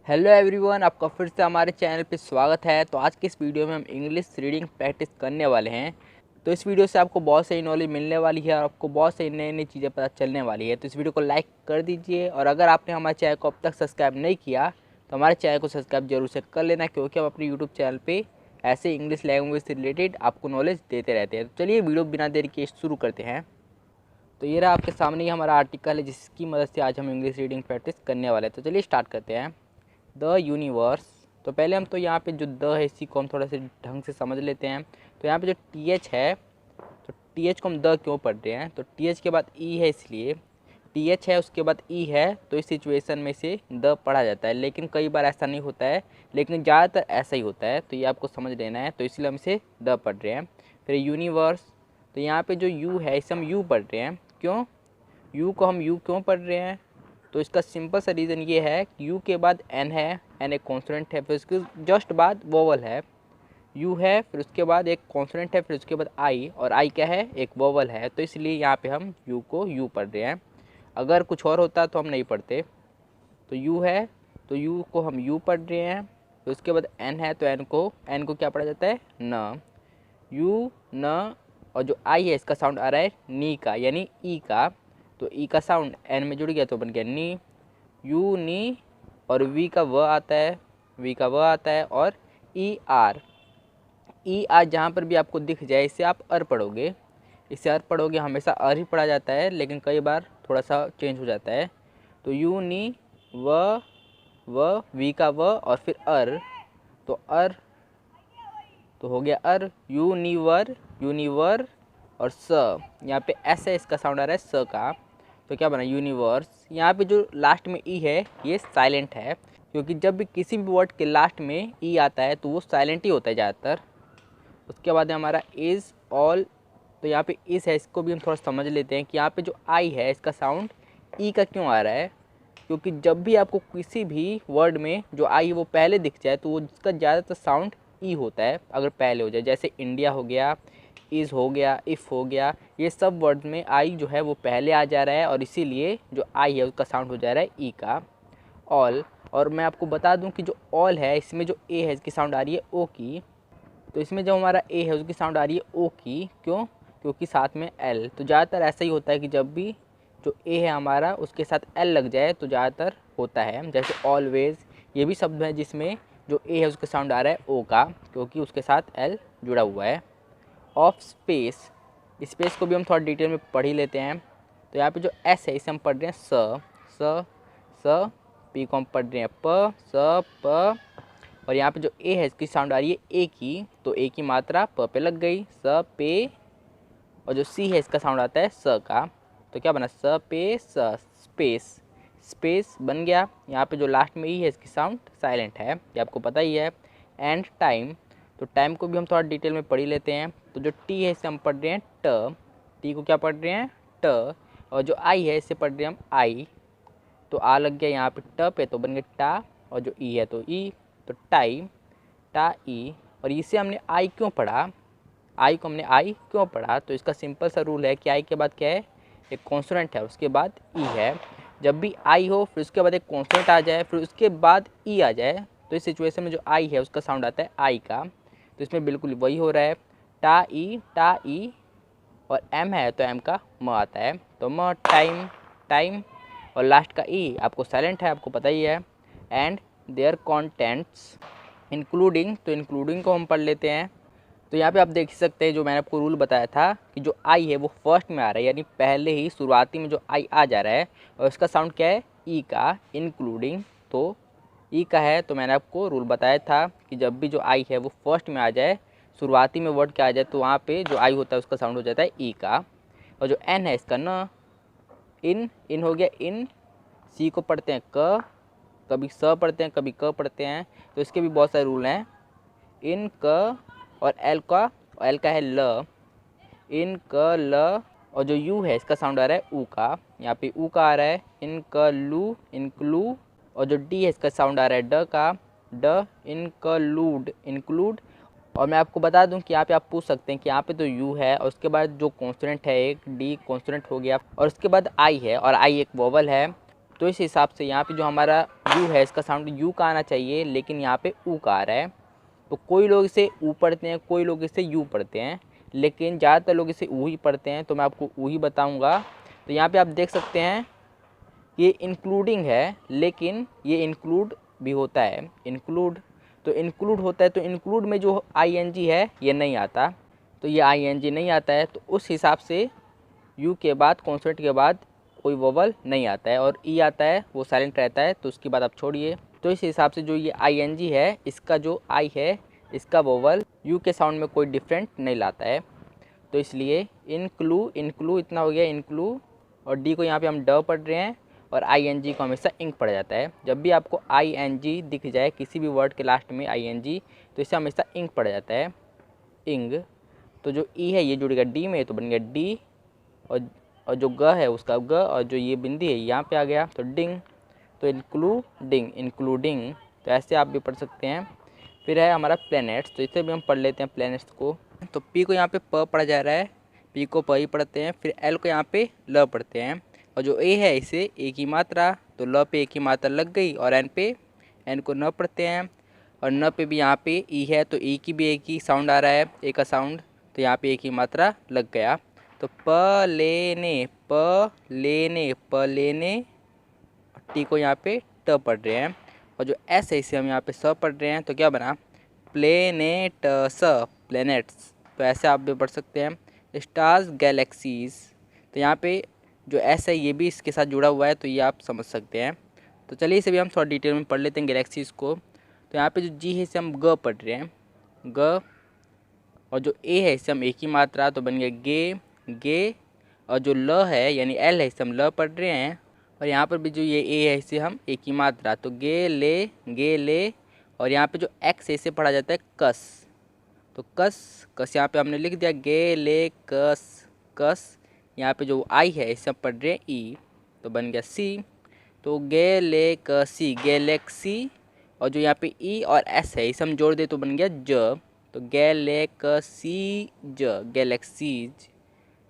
Hello everyone, आपका फिर से हमारे चैनल पे स्वागत है। तो आज की इस वीडियो में हम इंग्लिश रीडिंग प्रैक्टिस करने वाले हैं। तो इस वीडियो से आपको बहुत सही नॉलेज मिलने वाली है और आपको बहुत सही नई नई चीज़ें पता चलने वाली है। तो इस वीडियो को लाइक कर दीजिए और अगर आपने हमारे चैनल को अब तक सब्सक्राइब नहीं किया तो हमारे चैनल को सब्सक्राइब जरूर से कर लेना, क्योंकि हम अपने यूट्यूब चैनल पर ऐसे इंग्लिश लैंग्वेज से रिलेटेड आपको नॉलेज देते रहते हैं। तो चलिए वीडियो बिना देरी के शुरू करते हैं। तो ये रहा आपके सामने ही हमारा आर्टिकल है, जिसकी मदद से आज हम इंग्लिश रीडिंग प्रैक्टिस करने वाले हैं। तो चलिए स्टार्ट करते हैं। The universe. तो पहले हम तो यहाँ पे जो द है इसी को हम थोड़ा से ढंग से समझ लेते हैं। तो यहाँ पे जो टी एच है, तो टी एच को हम द क्यों पढ़ रहे हैं, तो टी एच के बाद ई है, इसलिए टी एच है उसके बाद ई है, तो इस सिचुएशन में से द पढ़ा जाता है। लेकिन कई बार ऐसा नहीं होता है, लेकिन ज़्यादातर ऐसा ही होता है, तो ये आपको समझ लेना है। तो इसलिए हम इसे द पढ़ रहे हैं। फिर यूनिवर्स, तो यहाँ पे जो यू है इसे हम यू पढ़ रहे हैं। क्यों यू को हम यू क्यों पढ़ रहे हैं, तो इसका सिंपल सा रीज़न ये है कि यू के बाद एन है, एन एक कॉन्सोनेंट है, फिर उसके जस्ट बाद वोवल है। यू है, फिर उसके बाद एक कॉन्सोनेंट है, फिर उसके बाद आई, और आई क्या है, एक वोवल है। तो इसलिए यहाँ पे हम यू को यू पढ़ रहे हैं। अगर कुछ और होता तो हम नहीं पढ़ते। तो यू है तो यू को हम यू पढ़ रहे हैं। फिर उसके बाद एन है, तो एन को क्या पढ़ा जाता है, न। यू न, और जो आई है इसका साउंड आ रहा है नी का, यानी ई का। तो ई का साउंड एन में जुड़ गया तो बन गया नी। यू नी, और वी का व आता है, वी का व आता है, और ई आर। ई आर जहाँ पर भी आपको दिख जाए इसे आप अर पढ़ोगे, इसे अर पढ़ोगे। हमेशा अर ही पढ़ा जाता है, लेकिन कई बार थोड़ा सा चेंज हो जाता है। तो यू नी व वी का व और फिर अर, तो अर तो हो गया अर। यूनिवर, यूनिवर, और स, यहाँ पे एस है, इसका साउंड आ रहा है स का, तो क्या बना यूनिवर्स। यहाँ पे जो लास्ट में ई है ये साइलेंट है, क्योंकि जब भी किसी भी वर्ड के लास्ट में ई आता है तो वो साइलेंट ही होता है ज़्यादातर। उसके बाद है हमारा इज़ ऑल। तो यहाँ पे इज़ है, इसको भी हम थोड़ा समझ लेते हैं कि यहाँ पे जो आई है इसका साउंड ई का क्यों आ रहा है। क्योंकि जब भी आपको किसी भी वर्ड में जो आई वो पहले दिख जाए तो वो उसका ज़्यादातर साउंड ई होता है, अगर पहले हो जाए। जैसे इंडिया हो गया, इज़ हो गया, इफ़ हो गया, ये सब वर्ड में आई जो है वो पहले आ जा रहा है, और इसीलिए जो आई है उसका साउंड हो जा रहा है ई का, ऑल। और मैं आपको बता दूं कि जो ऑल है इसमें जो ए है इसकी साउंड आ रही है ओ की। तो इसमें जो हमारा ए है उसकी साउंड आ रही है ओ की। क्यों, क्योंकि साथ में एल। तो ज़्यादातर ऐसा ही होता है कि जब भी जो ए है हमारा उसके साथ एल लग जाए तो ज़्यादातर होता है। जैसे ऑलवेज, ये भी शब्द है जिसमें जो ए है उसका साउंड आ रहा है ओ का, क्योंकि उसके साथ एल जुड़ा हुआ है। ऑफ स्पेस, स्पेस को भी हम थोड़ा डिटेल में पढ़ ही लेते हैं। तो यहाँ पे जो एस है इसे हम पढ़ रहे हैं स, स स। पी को हम पढ़ रहे हैं प, स प। और यहाँ पे जो ए है इसकी साउंड आ रही है ए की, तो ए की मात्रा प पे लग गई, स पे। और जो सी है इसका साउंड आता है स का, तो क्या बना, स पे स, स्पेस, स्पेस बन गया। यहाँ पे जो लास्ट में ई है इसकी साउंड साइलेंट है, ये आपको पता ही है। एंड टाइम, तो टाइम को भी हम थोड़ा डिटेल में पढ़ ही लेते हैं। तो जो टी है इसे हम पढ़ रहे हैं ट, टी को क्या पढ़ रहे हैं ट। और जो आई है इसे पढ़ रहे हैं हम आई, तो आ लग गया यहाँ पे ट पे, तो बन गया टा। और जो ई है तो ई, तो टाइम, टा ई। और इसे हमने आई क्यों पढ़ा, आई को हमने आई क्यों पढ़ा, तो इसका सिंपल सा रूल है कि आई के बाद क्या है, एक कॉन्सोनेंट है, उसके बाद ई है। जब भी आई हो फिर उसके बाद एक कॉन्सोनेंट आ जाए, फिर उसके बाद ई आ जाए, तो इस सिचुएशन में जो आई है उसका साउंड आता है आई का। तो इसमें बिल्कुल वही हो रहा है, टा ई, और एम है तो एम का म आता है, तो म टाइम, टाइम। और लास्ट का ई आपको साइलेंट है, आपको पता ही है। एंड देयर कॉन्टेंट्स, इंक्लूडिंग, तो इंक्लूडिंग को हम पढ़ लेते हैं। तो यहाँ पे आप देख सकते हैं जो मैंने आपको रूल बताया था कि जो आई है वो फर्स्ट में आ रहा है, यानी पहले ही शुरुआती में जो आई आ जा रहा है, और उसका साउंड क्या है, ई का, इंक्लूडिंग। तो ई का है, तो मैंने आपको रूल बताया था कि जब भी जो आई है वो फर्स्ट में आ जाए, शुरुआती में वर्ड क्या आ जाए, तो वहाँ पे जो आई होता है उसका साउंड हो जाता है ई का। और जो एन है इसका न, इन हो गया इन। सी को पढ़ते हैं क, कभी स पढ़ते हैं, कभी क पढ़ते हैं, तो इसके भी बहुत सारे रूल हैं। इन क, और एल का है ल, इन क ल। और जो यू है इसका साउंड आ रहा है ऊ का, यहाँ पे ऊ का आ रहा है, इन क लू, इनक्लू। और जो डी है इसका साउंड आ रहा है ड का, ड, इनक्लूड, इंक्लूड। और मैं आपको बता दूं कि यहाँ पे आप पूछ सकते हैं कि यहाँ पे तो यू है और उसके बाद जो कॉन्सोनेंट है एक डी कॉन्सोनेंट हो गया, और उसके बाद आई है, और आई एक वोवल है, तो इस हिसाब से यहाँ पे जो हमारा यू है इसका साउंड यू का आना चाहिए, लेकिन यहाँ पे ऊ का आ रहा है। तो कोई लोग इसे ऊ पढ़ते हैं, कोई लोग इसे यू पढ़ते हैं, लेकिन ज़्यादातर लोग इसे ऊ ही पढ़ते हैं, तो मैं आपको ऊ ही बताऊँगा। तो यहाँ पे आप देख सकते हैं ये इंक्लूडिंग है, लेकिन ये इंक्लूड भी होता है। इंक्लूड तो इंक्लूड होता है, तो इंक्लूड में जो आईएनजी है ये नहीं आता, तो ये आईएनजी नहीं आता है, तो उस हिसाब से यू के बाद कॉन्सोनेंट के बाद कोई वोवल नहीं आता है, और ई आता है वो साइलेंट रहता है, तो उसकी बात आप छोड़िए। तो इस हिसाब से जो ये आईएनजी है इसका जो आई है इसका वोवल यू के साउंड में कोई डिफरेंट नहीं लाता है। तो इसलिए इनक्लू इतना हो गया इनक्लू, और डी को यहाँ पे हम ड पढ़ रहे हैं, और आईएनजी को हमेशा इंक पड़ जाता है। जब भी आपको आईएनजी दिख जाए किसी भी वर्ड के लास्ट में आईएनजी, तो इससे हमेशा इंक पड़ जाता है, इंग। तो जो ई है ये जुड़ेगा डी में, तो बन गया डी, और जो ग है उसका ग, और जो ये बिंदी है यहाँ पे आ गया तो डिंग। तो इंक्लूडिंग, तो ऐसे आप भी पढ़ सकते हैं। फिर है हमारा प्लैनेट्स, तो इसे भी हम पढ़ लेते हैं प्लैनेट्स को। तो पी को यहाँ पे प पढ़ा जा रहा है, पी को प ही पढ़ते हैं। फिर एल को यहाँ पे ल पढ़ते हैं, और जो ए है इसे ए की मात्रा, तो ल पे ए की मात्रा लग गई, और एन को न पढ़ते हैं, और न पे भी यहाँ पे ई है, तो ई की भी एक ही साउंड आ रहा है, ए का साउंड, तो यहाँ पे ए की मात्रा लग गया। तो प लेने, टी को यहाँ पे ट पढ़ रहे हैं, और जो एस है इसे हम यहाँ पे स पढ़ रहे हैं, तो क्या बना प्लैनेट्स। तो ऐसे आप भी पढ़ सकते हैं। स्टार्स गैलेक्सीज, तो यहाँ पे जो एस है ये भी इसके साथ जुड़ा हुआ है, तो ये आप समझ सकते हैं। तो चलिए इसे भी हम थोड़ा डिटेल में पढ़ लेते हैं गैलेक्सीज को। तो यहाँ पे जो जी है इसे हम ग पढ़ रहे हैं, ग, और जो ए है इसे हम एक ही मात्रा, तो बन गया गे, और जो ल है यानी एल है इसे हम ल पढ़ रहे हैं, और यहाँ पर भी जो ये ए है इसे हम एक ही मात्रा, तो गे ले, और यहाँ पे जो एक्स है इसे पढ़ा जाता है कस, तो कस यहाँ पे हमने लिख दिया गे ले कस। यहाँ पे जो आई है इसे हम पढ़ रहे हैं ई, तो बन गया सी, तो गैलेक्सी गैलेक्सी, और जो यहाँ पे ई और एस है इसे हम जोड़ दे तो बन गया ज, तो गैलेक्सीज।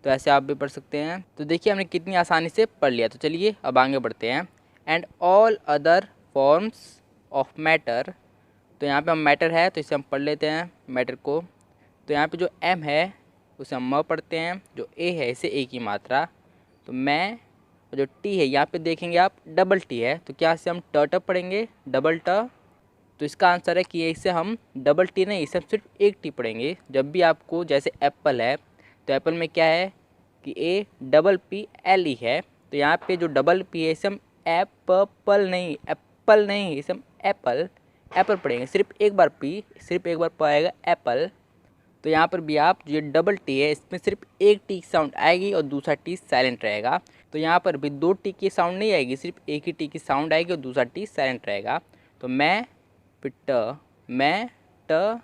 तो ऐसे आप भी पढ़ सकते हैं। तो देखिए हमने कितनी आसानी से पढ़ लिया। तो चलिए अब आगे बढ़ते हैं। And all other forms of matter, तो यहाँ पे हम मैटर है तो इसे हम पढ़ लेते हैं मैटर को। तो यहाँ पे जो एम है उसे हम म पढ़ते हैं, जो ए है इसे ए की मात्रा, तो मैं, और जो टी है यहाँ पे देखेंगे आप डबल टी है, तो क्या इसे हम ट पढ़ेंगे, डबल ट। तो इसका आंसर है कि इसे हम डबल टी नहीं, इसे हम सिर्फ एक टी पढ़ेंगे। जब भी आपको जैसे एप्पल है तो एप्पल में क्या है कि A double P L E है, तो यहाँ पे जो डबल पी है इसे हम एप्पल नहीं इसे हम एप्पल पढ़ेंगे। सिर्फ एक बार प आएगा एप्पल। तो यहाँ पर भी आप जो डबल टी है इसमें सिर्फ एक टी की साउंड आएगी और दूसरा टी साइलेंट रहेगा। तो यहाँ पर भी दो टी की साउंड नहीं आएगी, सिर्फ एक ही टी की साउंड आएगी और दूसरा टी साइलेंट रहेगा। तो मैं ट,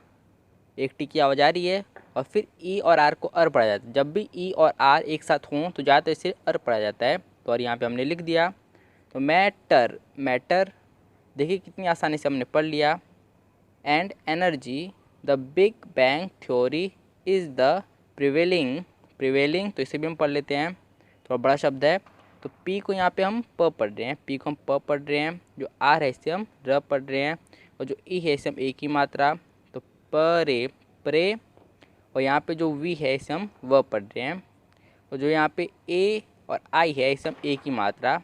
एक टी की आवाज़ आ रही है, और फिर ई और आर को अर पढ़ा जाता है। जब भी ई और आर एक साथ हों तो ज़्यादातर इसे अर पढ़ा जाता है, तो और यहाँ पे हमने लिख दिया। तो मैटर देखिए कितनी आसानी से हमने पढ़ लिया। And energy the big bang theory is the prevailing, तो इसे भी हम पढ़ लेते हैं, थोड़ा बड़ा शब्द है। तो पी को यहाँ पे हम प पढ़ रहे हैं, जो आर है इसे हम र पढ़ रहे हैं, और जो ई है इसे हम एक ही मात्रा, तो प्रे, और यहाँ पे जो वी है इसे हम व पढ़ रहे हैं, और जो यहाँ पे ए और आई है इसे हम एक ही मात्रा।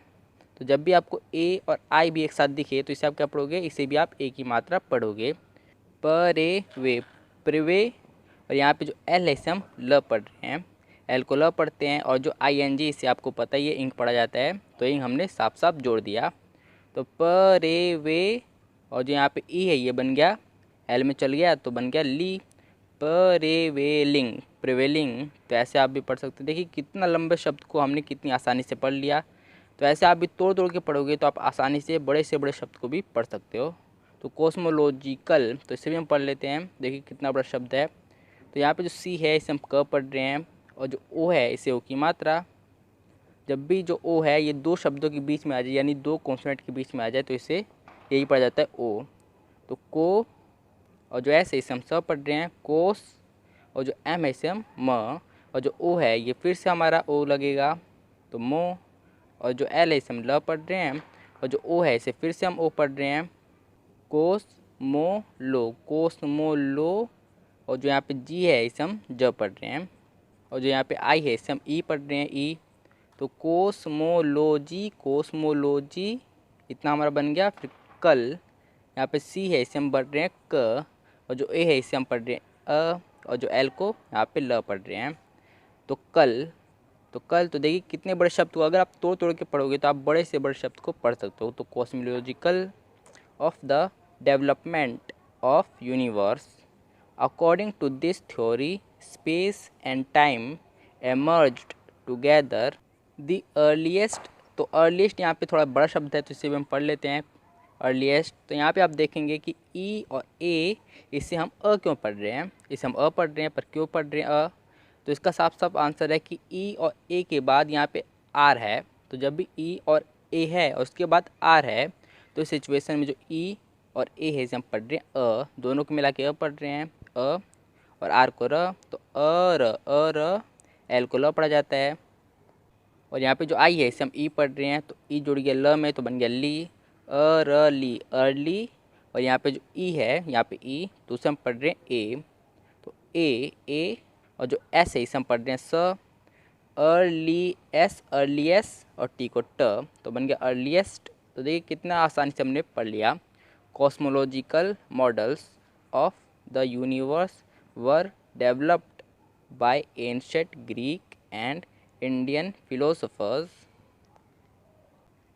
तो जब भी आपको ए और आई भी एक साथ दिखे तो इसे आप क्या पढ़ोगे, इसे भी आप एक ही मात्रा पढ़ोगे, प्रिवे, और यहाँ पे जो एल है इसे हम ल पढ़ रहे हैं, एल को ल पढ़ते हैं, और जो आई एन जी इसे आपको पता ही है इंक पढ़ा जाता है, तो इंक हमने साफ साफ जोड़ दिया। तो वे, और जो यहाँ पे ई है ये बन गया एल में चल गया तो बन गया ली, प्रिवेलिंग। तो ऐसे आप भी पढ़ सकते हैं। देखिए कितना लंबे शब्द को हमने कितनी आसानी से पढ़ लिया। तो ऐसे आप भी तोड़ के पढ़ोगे तो आप आसानी से बड़े शब्द को भी पढ़ सकते हो। तो कॉस्मोलॉजिकल, तो इसे भी हम पढ़ लेते हैं। देखिए कितना बड़ा शब्द है। तो यहाँ पे जो सी है इसे हम क पढ़ रहे हैं, और जो ओ है इसे ओ की मात्रा। जब भी जो ओ है ये दो शब्दों के बीच में आ जाए, यानी दो कॉन्सोनेंट के बीच में आ जाए, तो इसे यही पढ़ा जाता है ओ। तो को, और जो एस है इसे हम स पढ़ रहे हैं, कोस, और जो एम है इसे हम म, और जो ओ है ये फिर से हमारा ओ लगेगा तो मो, और जो एल है इसे हम ल पढ़ रहे हैं, और जो ओ है इसे फिर से हम ओ पढ़ रहे हैं, कोसमोलो, कोसमोलो। और जो यहाँ पे जी है इसे हम ज पढ़ रहे हैं, और जो यहाँ पे आई है इसे हम ई पढ़ रहे हैं, ई। तो कोसमोलॉजी, कोसमोलॉजी इतना हमारा बन गया। फिर कल, यहाँ पे सी है इसे हम पढ़ रहे हैं क, और जो ए है इसे हम पढ़ रहे हैं अ, और जो एल को यहाँ पे ल पढ़ रहे हैं। तो कल, तो कल, तो देखिए कितने बड़े शब्द को अगर आप तोड़ तोड़ के पढ़ोगे तो आप बड़े से बड़े शब्द को पढ़ सकते हो। तो cosmological of the development of universe. According to this theory, space and time emerged together. The earliest, तो earliest यहाँ पे थोड़ा बड़ा शब्द है तो इसे भी हम पढ़ लेते हैं, earliest। तो यहाँ पे आप देखेंगे कि ई और ए, इसे हम अ क्यों पढ़ रहे हैं, इसे हम अ पढ़ रहे हैं, पर क्यों पढ़ रहे हैं अ? तो इसका साफ साफ आंसर है कि ई और ए के बाद यहाँ पे आर है। तो जब भी ई और ए है और उसके बाद आर है, तो इस सिचुएशन में जो ई और ए है इसे हम पढ़ रहे हैं अ, दोनों को मिला के अ पढ़ रहे हैं अ, और आर को र। तो अ र, एल को ल पढ़ा जाता है। और यहाँ पे जो आई है इसे हम ई पढ़ रहे हैं, तो ई जुड़ गया ल में तो बन गया ली, अ र ली, अर्ली। और यहाँ पे जो ई है, यहाँ पे ई, तो उसे हम पढ़ रहे हैं ए, तो ए। और जो एस है इसे हम पढ़ रहे हैं स, अर्ली एस, अर्लीएस, और टी को ट, तो बन गया अर्लीएस्ट। तो देखिए कितना आसानी से हमने पढ़ लिया। Cosmological models of the universe were developed by ancient Greek and Indian philosophers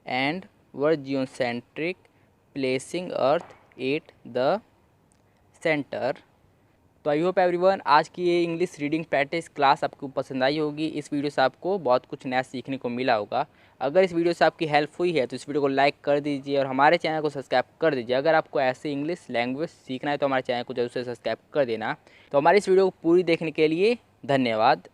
and were geocentric, placing earth at the centre. तो आई होप एवरीवन आज की ये इंग्लिश रीडिंग प्रैक्टिस क्लास आपको पसंद आई होगी। इस वीडियो से आपको बहुत कुछ नया सीखने को मिला होगा। अगर इस वीडियो से आपकी हेल्प हुई है तो इस वीडियो को लाइक कर दीजिए और हमारे चैनल को सब्सक्राइब कर दीजिए। अगर आपको ऐसे इंग्लिश लैंग्वेज सीखना है तो हमारे चैनल को जरूर से सब्सक्राइब कर देना। तो हमारी इस वीडियो को पूरी देखने के लिए धन्यवाद।